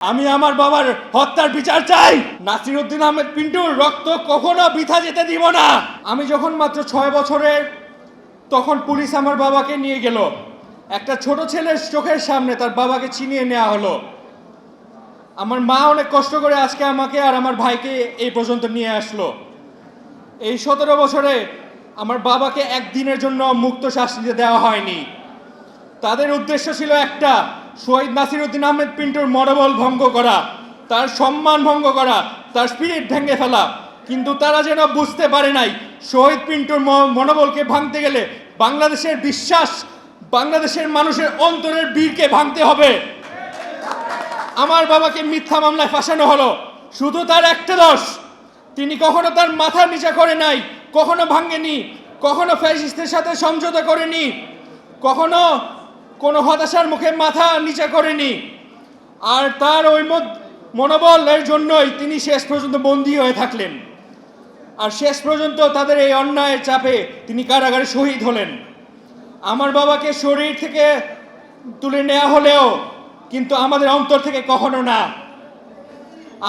আমি আমার বাবার হত্যার বিচার চাই। নাসিরউদ্দিন আহমেদ পিন্টুর রক্ত কখনো বৃথা যেতে দিব না। আমি যখন মাত্র 6 বছরের, তখন পুলিশ আমার বাবাকে নিয়ে গেল। একটা ছোট ছেলের চোখের সামনে তার বাবাকে ছিনিয়ে নেওয়া হলো। আমার মা অনেক কষ্ট করে আজকে আমাকে আর আমার ভাইকে এই পর্যন্ত নিয়ে আসলো। এই 17 বছরে আমার বাবাকে একদিনের জন্য মুক্ত শাস্তি দেওয়া হয়নি। তাদের উদ্দেশ্য ছিল একটা, শহীদ নাসিরউদ্দিন আহমেদ পিন্টুর মনোবল ভঙ্গ করা, তার সম্মান ভঙ্গ করা, তার স্পিরিট ভেঙে ফেলা। কিন্তু তারা যেন বুঝতে পারে নাই, শহীদ পিন্টুর মনোবলকে ভাঙতে গেলে বাংলাদেশের বিশ্বাস, বাংলাদেশের মানুষের অন্তরের বীরকে ভাঙতে হবে। আমার বাবাকে মিথ্যা মামলায় ফাঁসানো হলো, শুধু তার একটা দোষ, তিনি কখনো তার মাথা নিচা করে নাই, কখনো ভাঙেনি, কখনো ফ্যাসিস্টের সাথে সমঝোতা করেনি, কখনো কোনো হতাশার মুখে মাথা নিচা করেনি। আর তার ওই মনোবলের জন্যই তিনি শেষ পর্যন্ত বন্দী হয়ে থাকলেন। আর শেষ পর্যন্ত তাদের এই অন্যায়ের চাপে তিনি কারাগারে শহীদ হলেন। আমার বাবাকে শরীর থেকে তুলে নেওয়া হলেও কিন্তু আমাদের অন্তর থেকে কখনো না।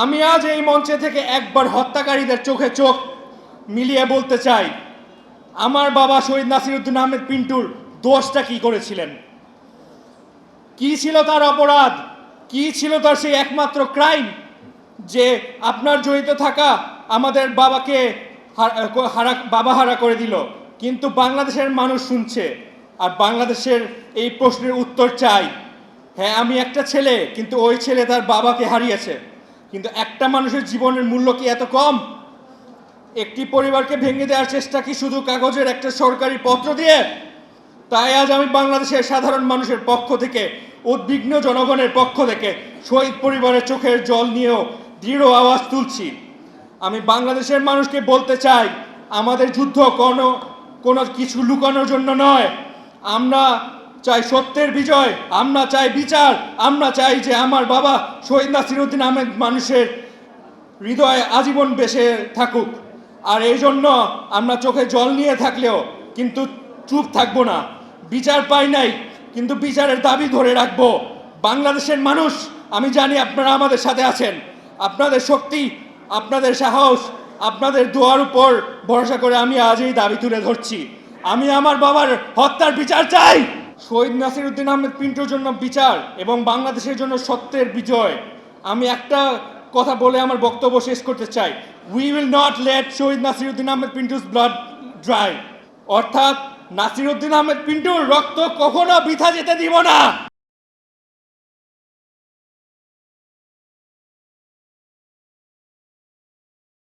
আমি আজ এই মঞ্চে থেকে একবার হত্যাকারীদের চোখে চোখ মিলিয়ে বলতে চাই, আমার বাবা শহীদ নাসিরউদ্দিন আহমেদ পিন্টুর দোষটা কি করেছিলেন, কি ছিল তার অপরাধ, কি ছিল তার সেই একমাত্র ক্রাইম যে আপনার জড়িত থাকা আমাদের বাবাকে বাবা হারা করে দিল। কিন্তু বাংলাদেশের মানুষ শুনছে আর বাংলাদেশের এই প্রশ্নের উত্তর চাই। হ্যাঁ, আমি একটা ছেলে, কিন্তু ওই ছেলে তার বাবাকে হারিয়েছে। কিন্তু একটা মানুষের জীবনের মূল্য কি এত কম? একটি পরিবারকে ভেঙে দেওয়ার চেষ্টা কি শুধু কাগজের একটা সরকারি পত্র দিয়ে? তাই আজ আমি বাংলাদেশের সাধারণ মানুষের পক্ষ থেকে, উদ্বিগ্ন জনগণের পক্ষ থেকে শহীদ পরিবারের চোখের জল নিয়েও দৃঢ় আওয়াজ তুলছি। আমি বাংলাদেশের মানুষকে বলতে চাই, আমাদের যুদ্ধ কোনো কিছু লুকানোর জন্য নয়। আমরা চাই সত্যের বিজয়, আমরা চাই বিচার, আমরা চাই যে আমার বাবা শহীদ নাসিরউদ্দিন আহমেদ মানুষের হৃদয়ে আজীবন বেঁচে থাকুক। আর এই জন্য আমরা চোখে জল নিয়ে থাকলেও কিন্তু চুপ থাকবো না। বিচার পাই নাই, কিন্তু বিচারের দাবি ধরে রাখবো। বাংলাদেশের মানুষ, আমি জানি আপনারা আমাদের সাথে আছেন। আপনাদের শক্তি, আপনাদের সাহস, আপনাদের দোয়ার উপর ভরসা করে আমি আজ এই দাবি তুলে ধরছি। আমি আমার বাবার হত্যার বিচার চাই। শহীদ নাসিরউদ্দিন আহমেদ পিন্টুর জন্য বিচার এবং বাংলাদেশের জন্য সত্যের বিজয়। আমি একটা কথা বলে আমার বক্তব্য শেষ করতে চাই। We will not let Shaheed Nasiruddin Ahmed Pintu's blood dry. অর্থাৎ নাসিরউদ্দিন আহমেদ পিন্টুর রক্ত কখনো বৃথা যেতে দিব না।